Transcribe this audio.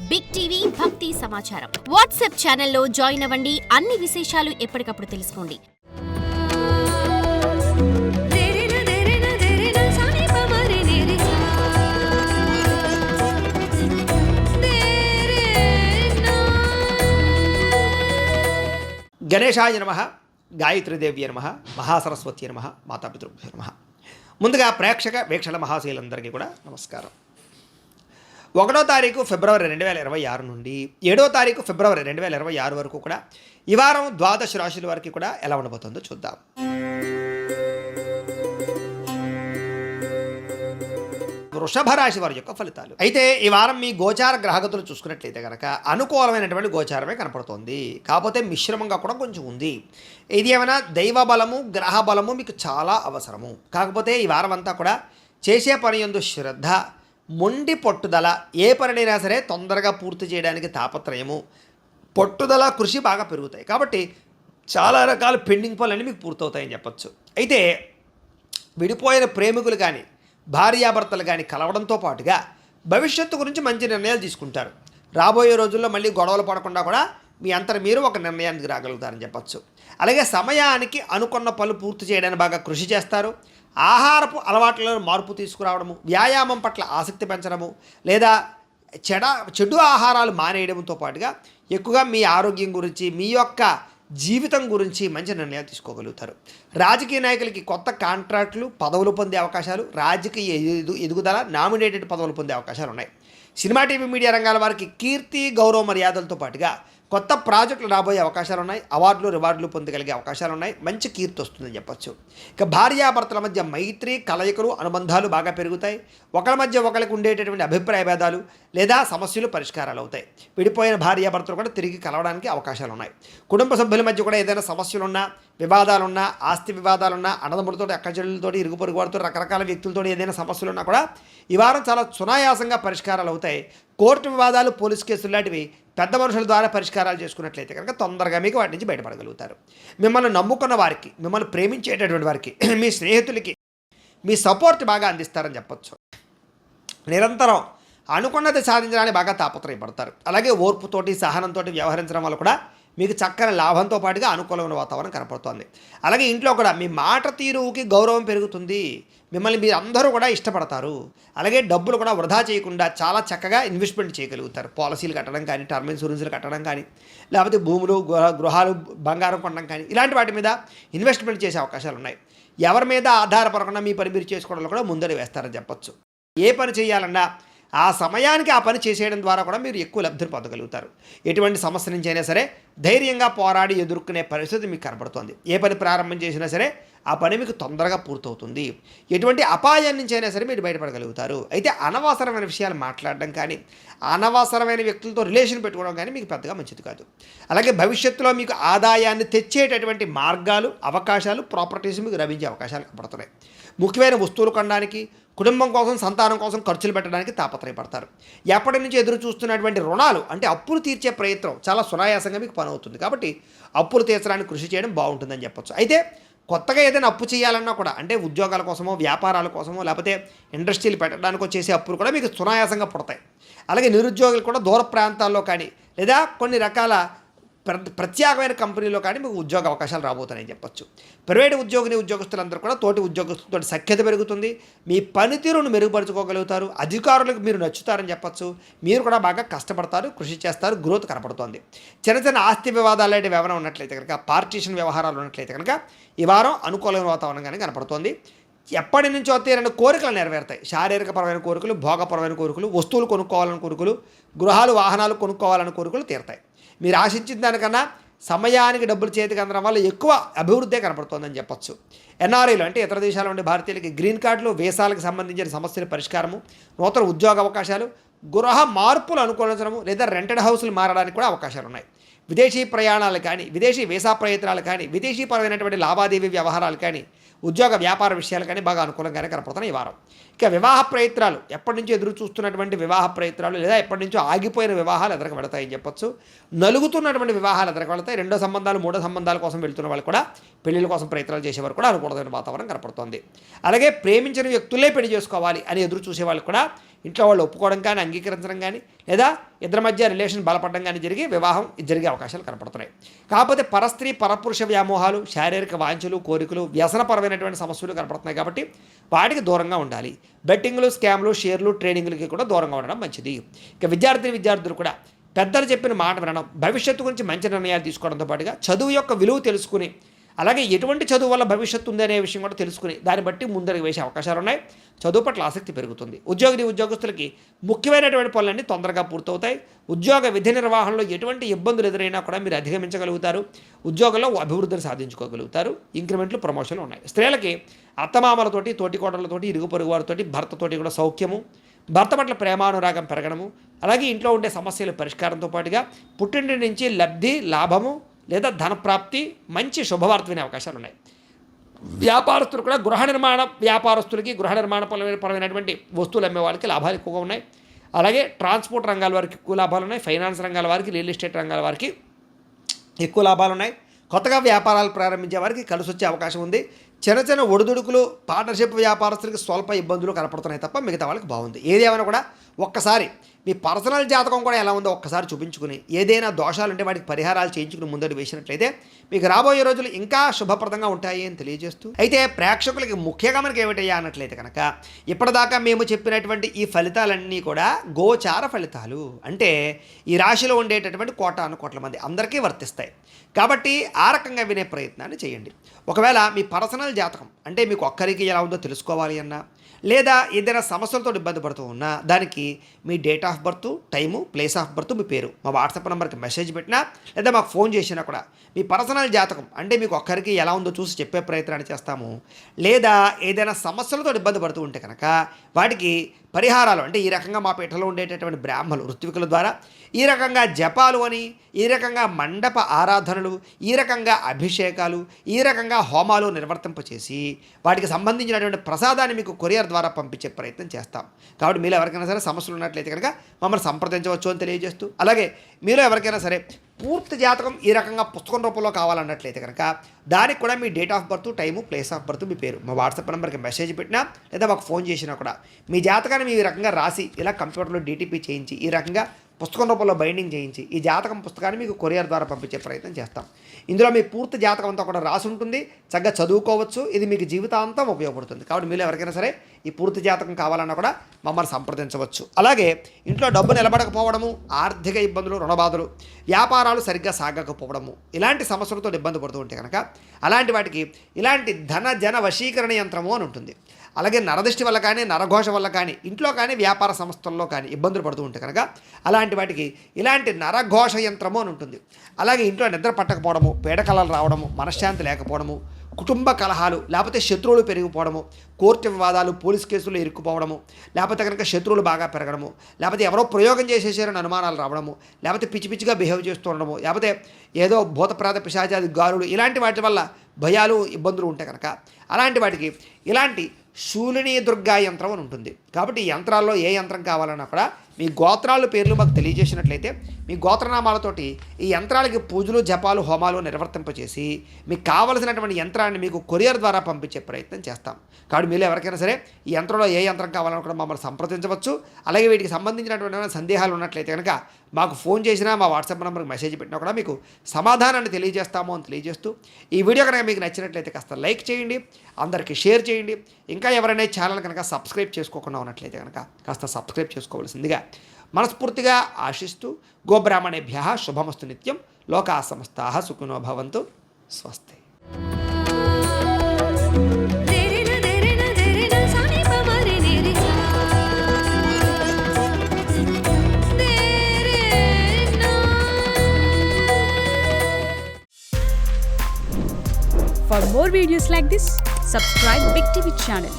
Big TV భక్తి సమాచారం WhatsApp ఛానల్లో జాయిన్ అవ్వండి. అన్ని విశేషాలు ఎప్పటికప్పుడు తెలుసుకోండి. గణేశాయ నమః, గాయత్రీదేవి నమః, మహాసరస్వతి నమః, మాతాపితృభ్యో నమః. ముందుగా ప్రేక్షక వీక్షణ మహాశీలందరికీ కూడా నమస్కారం. 1వ తారీఖు ఫిబ్రవరి 2026 నుండి 7వ తారీఖు ఫిబ్రవరి 2026 వరకు కూడా ఈ వారం ద్వాదశ రాశుల వారికి కూడా ఎలా ఉండబోతుందో చూద్దాం. వృషభ రాశి వారి యొక్క ఫలితాలు. అయితే ఈ వారం మీ గోచార గ్రహగతులు చూసుకున్నట్లయితే కనుక అనుకూలమైనటువంటి గోచారమే కనపడుతోంది. కాకపోతే మిశ్రమంగా కూడా కొంచెం ఉంది. ఇది ఏమైనా దైవ బలము గ్రహ బలము మీకు చాలా అవసరము. కాకపోతే ఈ వారం అంతా కూడా చేసే పని యందు శ్రద్ధ, మొండి పట్టుదల, ఏ పనినైనా సరే తొందరగా పూర్తి చేయడానికి తాపత్రయము, పట్టుదల, కృషి బాగా పెరుగుతాయి. కాబట్టి చాలా రకాల పెండింగ్ పనులన్నీ మీకు పూర్తవుతాయని చెప్పచ్చు. అయితే విడిపోయిన ప్రేమికులు కానీ భార్యాభర్తలు కానీ కలవడంతో పాటుగా భవిష్యత్తు గురించి మంచి నిర్ణయాలు తీసుకుంటారు. రాబోయే రోజుల్లో మళ్ళీ గొడవలు పడకుండా కూడా మీ అంతట మీరు ఒక నిర్ణయానికి రాగలుగుతారని చెప్పచ్చు. అలాగే సమయానికి అనుకున్న పనులు పూర్తి చేయడానికి బాగా కృషి చేస్తారు. ఆహారపు అలవాట్లలో మార్పు తీసుకురావడము, వ్యాయామం పట్ల ఆసక్తి పెంచడము, లేదా చెడు ఆహారాలు మానేయడంతో పాటుగా ఎక్కువగా మీ ఆరోగ్యం గురించి, మీ యొక్క జీవితం గురించి మంచి నిర్ణయాలు తీసుకోగలుగుతారు. రాజకీయ నాయకులకి కొత్త కాంట్రాక్టులు, పదవులు పొందే అవకాశాలు, రాజకీయ ఎదుగుదల, నామినేటెడ్ పదవులు పొందే అవకాశాలు ఉన్నాయి. సినిమా, టీవీ, మీడియా రంగాల వారికి కీర్తి, గౌరవ మర్యాదలతో పాటుగా కొత్త ప్రాజెక్టులు రాబోయే అవకాశాలు ఉన్నాయి. అవార్డులు, రివార్డులు పొందగలిగే అవకాశాలు ఉన్నాయి. మంచి కీర్తి వస్తుందని చెప్పచ్చు. ఇక భార్యాభర్తల మధ్య మైత్రి, కలయికలు, అనుబంధాలు బాగా పెరుగుతాయి. ఒకరి మధ్య ఒకరికి ఉండేటటువంటి అభిప్రాయ భేదాలు లేదా సమస్యలు పరిష్కారాలు అవుతాయి. విడిపోయిన భార్యాభర్తలు కూడా తిరిగి కలవడానికి అవకాశాలు ఉన్నాయి. కుటుంబ సభ్యుల మధ్య కూడా ఏదైనా సమస్యలున్నా, వివాదాలున్నా, ఆస్తి వివాదాలున్నా, అన్నదమ్ములతో, అక్కచెల్లెలతో, ఇరుగు పొరుగు వారితో, రకరకాల వ్యక్తులతో ఏదైనా సమస్యలున్నా కూడా ఈ వారం చాలా సునాయాసంగా పరిష్కారాలు అవుతాయి. కోర్టు వివాదాలు, పోలీస్ కేసులు లాంటివి పెద్ద మనుషుల ద్వారా పరిష్కారాలు చేసుకున్నట్లయితే కనుక తొందరగా మీకు వాటి నుంచి బయటపడగలుగుతారు. మిమ్మల్ని నమ్ముకున్న వారికి, మిమ్మల్ని ప్రేమించేటటువంటి వారికి, మీ స్నేహితులకి మీ సపోర్ట్ బాగా అందిస్తారని చెప్పచ్చు. నిరంతరం అనుకున్నది సాధించడానికి బాగా తాపత్రయపడతారు. అలాగే ఓర్పుతోటి, సహనంతో వ్యవహరించడం వల్ల కూడా మీకు చక్కని లాభంతో పాటుగా అనుకూలమైన వాతావరణం కనపడుతోంది. అలాగే ఇంట్లో కూడా మీ మాట తీరుకి గౌరవం పెరుగుతుంది. మిమ్మల్ని మీరు అందరూ కూడా ఇష్టపడతారు. అలాగే డబ్బులు కూడా వృధా చేయకుండా చాలా చక్కగా ఇన్వెస్ట్మెంట్ చేయగలుగుతారు. పాలసీలు కట్టడం కానీ, టర్మ్ ఇన్సూరెన్స్లు కట్టడం కానీ, లేకపోతే భూములు, గృహాలు, బంగారం కొనడం కానీ, ఇలాంటి వాటి మీద ఇన్వెస్ట్మెంట్ చేసే అవకాశాలు ఉన్నాయి. ఎవరి మీద ఆధారపడకుండా మీ పని మీరు చేసుకోవడంలో కూడా ముందడి వేస్తారని చెప్పచ్చు. ఏ పని చేయాలన్నా ఆ సమయానికి ఆ పని చేసేయడం ద్వారా కూడా మీరు ఎక్కువ లబ్ధిని పొందగలుగుతారు. ఎటువంటి సమస్య నుంచి అయినా సరే ధైర్యంగా పోరాడి ఎదుర్కొనే పరిస్థితి మీకు కనబడుతుంది. ఏ పని ప్రారంభం చేసినా సరే ఆ పని మీకు తొందరగా పూర్తవుతుంది. ఎటువంటి అపాయం నుంచి అయినా సరే మీరు బయటపడగలుగుతారు. అయితే అనవసరమైన విషయాలు మాట్లాడడం కానీ, అనవసరమైన వ్యక్తులతో రిలేషన్ పెట్టుకోవడం కానీ మీకు పెద్దగా మంచిది కాదు. అలాగే భవిష్యత్తులో మీకు ఆదాయాన్ని తెచ్చేటటువంటి మార్గాలు, అవకాశాలు, ప్రాపర్టీస్ మీకు లభించే అవకాశాలు కనబడుతున్నాయి. ముఖ్యమైన వస్తువులు కొనడానికి, కుటుంబం కోసం, సంతానం కోసం ఖర్చులు పెట్టడానికి తాపత్రయపడతారు. ఎప్పటి నుంచి ఎదురు చూస్తున్నటువంటి రుణాలు అంటే అప్పులు తీర్చే ప్రయత్నం చాలా సునాయాసంగా మీకు పని అవుతుంది. కాబట్టి అప్పులు తీర్చడానికి కృషి చేయడం బాగుంటుందని చెప్పచ్చు. అయితే కొత్తగా ఏదైనా అప్పు చేయాలన్నా కూడా, అంటే ఉద్యోగాల కోసమో, వ్యాపారాల కోసమో, లేకపోతే ఇండస్ట్రీలు పెట్టడానికో చేసే అప్పులు కూడా మీకు సునాయాసంగా పుడతాయి. అలాగే నిరుద్యోగులు కూడా దూర ప్రాంతాల్లో కానీ, లేదా కొన్ని రకాల ప్రత్యేకమైన కంపెనీలో కానీ మీకు ఉద్యోగ అవకాశాలు రాబోతున్నాయని చెప్పచ్చు. ప్రైవేటు ఉద్యోగస్తులందరూ కూడా తోటి ఉద్యోగస్తులతో సఖ్యత పెరుగుతుంది. మీ పనితీరును మెరుగుపరుచుకోగలుగుతారు. అధికారులకు మీరు నచ్చుతారని చెప్పచ్చు. మీరు కూడా బాగా కష్టపడతారు, కృషి చేస్తారు, గ్రోత్ కనపడుతోంది. చిన్న చిన్న ఆస్తి వివాదాలు లాంటి వ్యవహారం ఉన్నట్లయితే కనుక, పార్టీషన్ వ్యవహారాలు ఉన్నట్లయితే కనుక ఈ వారం అనుకూలమైన వాతావరణం కానీ కనపడుతోంది. ఎప్పటి నుంచో తీరని కోరికలు నెరవేరుతాయి. శారీరకపరమైన కోరికలు, భోగపరమైన కోరికలు, వస్తువులు కొనుక్కోవాలని కోరికలు, గృహాలు, వాహనాలు కొనుక్కోవాలని కోరికలు తీరుతాయి. మీరు ఆశించిన దానికన్నా సమయానికి డబ్బులు చేతికి అందడం వల్ల ఎక్కువ అభివృద్ధి కనపడుతోందని చెప్పచ్చు. ఎన్ఆర్ఐలు అంటే ఇతర దేశాల నుండి భారతీయులకి గ్రీన్ కార్డులు, వీసాలకు సంబంధించిన సమస్యల పరిష్కారము, నూతన ఉద్యోగ అవకాశాలు, గృహ మార్పులు అనుకూలించడము, లేదా రెంటెడ్ హౌస్లు మారడానికి కూడా అవకాశాలు ఉన్నాయి. విదేశీ ప్రయాణాలు కానీ, విదేశీ వీసా ప్రయత్నాలు కానీ, విదేశీపరమైనటువంటి లావాదేవీ వ్యవహారాలు కానీ, ఉద్యోగ వ్యాపార విషయాలు కానీ బాగా అనుకూలంగానే కనపడుతున్నాయి ఈ వారం. ఇక వివాహ ప్రయత్నాలు, ఎప్పటి నుంచో ఎదురు చూస్తున్నటువంటి వివాహ ప్రయత్నాలు, లేదా ఎప్పటి నుంచో ఆగిపోయిన వివాహాలు ఎదరకు వెళతాయని చెప్పచ్చు. నలుగుతున్నటువంటి వివాహాలు ఎదరకు వెళతాయి. రెండో సంబంధాలు, మూడో సంబంధాల కోసం వెళ్తున్న వాళ్ళు కూడా, పెళ్లిళ్ళ కోసం ప్రయత్నాలు చేసేవారు కూడా అనుకూలమైన వాతావరణం కనపడుతోంది. అలాగే ప్రేమించిన వ్యక్తులే పెళ్లి చేసుకోవాలి అని ఎదురు చూసేవాళ్ళు కూడా ఇంట్లో వాళ్ళు ఒప్పుకోవడం కానీ అంగీకరించడం కానీ లేదా ఇద్దరి మధ్య రిలేషన్ బలపడడం కానీ జరిగి వివాహం జరిగే అవకాశాలు కనపడుతున్నాయి. కాకపోతే పరస్త్రీ పరపురుష వ్యామోహాలు, శారీరక వాంఛలు, కోరికలు, వ్యసనపరమైనటువంటి సమస్యలు కనపడుతున్నాయి కాబట్టి వాటికి దూరంగా ఉండాలి. బెట్టింగ్లు, స్కామ్లు, షేర్లు, ట్రేడింగ్లకి కూడా దూరంగా ఉండడం మంచిది. ఇక విద్యార్థులు కూడా పెద్దలు చెప్పిన మాట వినడం, భవిష్యత్తు గురించి మంచి నిర్ణయాలు తీసుకోవడంతో పాటుగా చదువు యొక్క విలువ తెలుసుకుని, అలాగే ఎటువంటి చదువు వల్ల భవిష్యత్తు ఉందనే విషయం కూడా తెలుసుకుని దాన్ని బట్టి ముందరికి వేసే అవకాశాలు ఉన్నాయి. చదువు పట్ల ఆసక్తి పెరుగుతుంది. ఉద్యోగస్తులకి ముఖ్యమైనటువంటి పనులన్నీ తొందరగా పూర్తవుతాయి. ఉద్యోగ విధి నిర్వహణలో ఎటువంటి ఇబ్బందులు ఎదురైనా కూడా మీరు అధిగమించగలుగుతారు. ఉద్యోగంలో అభివృద్ధిని సాధించుకోగలుగుతారు. ఇంక్రిమెంట్లు, ప్రమోషన్లు ఉన్నాయి. స్త్రీలకి అత్తమామలతోటి, తోటికోడలతోటి, ఇరుగు పొరుగు వారితోటి, భర్తతోటి కూడా సౌఖ్యము, భర్త పట్ల ప్రేమానురాగం పెరగడము, అలాగే ఇంట్లో ఉండే సమస్యల పరిష్కారంతో పాటుగా పుట్టింటి నుంచి లబ్ధి, లాభము లేదా ధనప్రాప్తి, మంచి శుభవార్త వినే అవకాశాలు ఉన్నాయి. వ్యాపారస్తులు కూడా గృహ నిర్మాణ పరమైనటువంటి వస్తువులు అమ్మే వాళ్ళకి లాభాలు ఎక్కువగా ఉన్నాయి. అలాగే ట్రాన్స్పోర్ట్ రంగాల వారికి ఎక్కువ లాభాలు ఉన్నాయి. ఫైనాన్స్ రంగాల వారికి, రియల్ ఎస్టేట్ రంగాల వారికి ఎక్కువ లాభాలు ఉన్నాయి. కొత్తగా వ్యాపారాలు ప్రారంభించే వారికి కలిసి వచ్చే అవకాశం ఉంది. చిన్న ఒడిదుడుకులు, పార్ట్నర్షిప్ వ్యాపారస్తులకి స్వల్ప ఇబ్బందులు కనపడుతున్నాయి తప్ప మిగతా వాళ్ళకి బాగుంది. ఏదేమైనా కూడా ఒక్కసారి మీ పర్సనల్ జాతకం కూడా ఎలా ఉందో ఒక్కసారి చూపించుకుని, ఏదైనా దోషాలు ఉంటే వాటికి పరిహారాలు చేయించుకుని ముందడు వేసినట్లయితే మీకు రాబోయే రోజులు ఇంకా శుభప్రదంగా ఉంటాయి అని తెలియజేస్తూ, అయితే ప్రేక్షకులకి ముఖ్యంగా మనకి ఏమిటయ్యా అన్నట్లయితే కనుక ఇప్పటిదాకా మేము చెప్పినటువంటి ఈ ఫలితాలన్నీ కూడా గోచార ఫలితాలు, అంటే ఈ రాశిలో ఉండేటటువంటి కోటాను మంది అందరికీ వర్తిస్తాయి. కాబట్టి ఆ రకంగా వినే ప్రయత్నాన్ని చేయండి. ఒకవేళ మీ పర్సనల్ జాతకం అంటే మీకు ఒక్కరికి ఎలా ఉందో తెలుసుకోవాలి అన్నా, లేదా ఏదైనా సమస్యలతో ఇబ్బంది పడుతూ ఉన్నా, దానికి మీ date of birth, time, place of birth, మీ పేరు మా వాట్సాప్ నెంబర్కి మెసేజ్ పెట్టినా లేదా మాకు ఫోన్ చేసినా కూడా మీ పర్సనల్ జాతకం అంటే మీకు ఒక్కరికి ఎలా ఉందో చూసి చెప్పే ప్రయత్నాన్ని చేస్తాము. లేదా ఏదైనా సమస్యలతో ఇబ్బంది పడుతూ ఉంటే కనుక వాటికి పరిహారాలు అంటే ఈ రకంగా మా పీఠలో ఉండేటటువంటి బ్రాహ్మణులు, ఋత్వికుల ద్వారా ఈ రకంగా జపాలు అని, ఈ రకంగా మండప ఆరాధనలు, ఈ రకంగా అభిషేకాలు, ఈ రకంగా హోమాలు నిర్వర్తింపచేసి వాటికి సంబంధించినటువంటి ప్రసాదాన్ని మీకు కొరియర్ ద్వారా పంపించే ప్రయత్నం చేస్తాం. కాబట్టి మీలో ఎవరికైనా సరే సమస్యలు ఉన్నట్లయితే కనుక మమ్మల్ని సంప్రదించవచ్చు అని తెలియజేస్తూ, అలాగే మీలో ఎవరికైనా సరే పూర్తి జాతకం ఈ రకంగా పుస్తకం రూపంలో కావాలన్నట్లయితే కనుక దానికి కూడా మీ date of birth, time, place of birth, మీ పేరు మా వాట్సాప్ నెంబర్కి మెసేజ్ పెట్టినా లేదా మాకు ఫోన్ చేసినా కూడా మీ జాతకాన్ని ఈ రకంగా రాసి ఇలా కంప్యూటర్లో డీటీపీ చేయించి ఈ రకంగా పుస్తకం రూపంలో బైండింగ్ చేయించి ఈ జాతకం పుస్తకాన్ని మీకు కొరియర్ ద్వారా పంపించే ప్రయత్నం చేస్తాం. ఇందులో మీ పూర్తి జాతకం అంతా కూడా రాసి ఉంటుంది. చక్కగా చదువుకోవచ్చు. ఇది మీకు జీవితాంతం ఉపయోగపడుతుంది. కాబట్టి మీరు ఎవరికైనా సరే ఈ పూర్తి జాతకం కావాలన్నా కూడా మమ్మల్ని సంప్రదించవచ్చు. అలాగే ఇంట్లో డబ్బు నిలబడకపోవడము, ఆర్థిక ఇబ్బందులు, రుణబాధలు, వ్యాపారాలు సరిగ్గా సాగకపోవడము, ఇలాంటి సమస్యలతో ఇబ్బంది పడుతూ ఉంటే కనుక అలాంటి వాటికి ఇలాంటి ధన జన వశీకరణ యంత్రము అని ఉంటుంది. అలాగే నరదృష్టి వల్ల కానీ, నరఘోష వల్ల కానీ, ఇంట్లో కానీ, వ్యాపార సంస్థల్లో కానీ ఇబ్బందులు పడుతూ ఉంటే కనుక అలాంటి వాటికి ఇలాంటి నరఘోష యంత్రము అని ఉంటుంది. అలాగే ఇంట్లో నిద్ర పట్టకపోవడము, పీడకలలు రావడము, మనశ్శాంతి లేకపోవడము, కుటుంబ కలహాలు, లేకపోతే శత్రువులు పెరిగిపోవడము, కోర్టు వివాదాలు, పోలీస్ కేసులు ఇరుక్కుపోవడము, లేకపోతే కనుక శత్రువులు బాగా పెరగడము, లేకపోతే ఎవరో ప్రయోగం చేసేసారని అనుమానాలు రావడము, లేకపోతే పిచ్చిగా బిహేవ్ చేస్తూ ఉండడము, లేకపోతే ఏదో భూతప్రాత పిశాచాది గాలులు, ఇలాంటి వాటి వల్ల భయాలు, ఇబ్బందులు ఉంటాయి కనుక అలాంటి వాటికి ఇలాంటి శూలిని దుర్గా యంత్రం అని ఉంటుంది. కాబట్టి ఈ యంత్రాల్లో ఏ యంత్రం కావాలన్నా కూడా మీ గోత్రాల పేర్లు మాకు తెలియజేసినట్లయితే మీ గోత్రనామాలతోటి ఈ యంత్రాలకి పూజలు, జపాలు, హోమాలు నిర్వర్తింపచేసి మీకు కావలసినటువంటి యంత్రాన్ని మీకు కొరియర్ ద్వారా పంపించే ప్రయత్నం చేస్తాం. కాబట్టి మీరు ఎవరికైనా సరే ఈ యంత్రంలో ఏ యంత్రం కావాలన్నా కూడా మమ్మల్ని సంప్రదించవచ్చు. అలాగే వీటికి సంబంధించినటువంటి సందేహాలు ఉన్నట్లయితే కనుక మాకు ఫోన్ చేసినా, మా వాట్సాప్ నెంబర్కి మెసేజ్ పెట్టినా కూడా మీకు సమాధానాన్ని తెలియజేస్తాము అని తెలియజేస్తూ, ఈ వీడియో కనుక మీకు నచ్చినట్లయితే కాస్త లైక్ చేయండి, అందరికీ షేర్ చేయండి. ఇంకా ఎవరైనా ఛానల్ కనుక సబ్స్క్రైబ్ చేసుకోకుండా ఉన్నట్లయితే కనుక కాస్త సబ్స్క్రైబ్ చేసుకోవాల్సిందిగా మనస్ఫూర్తిగా ఆశిస్తూ, గోబ్రాహ్మణేభ్యః శుభమస్తు నిత్యం, లోకాః సమస్తాః సుఖినో భవంతు. స్వస్తి. For more videos like this, subscribe Big TV channel.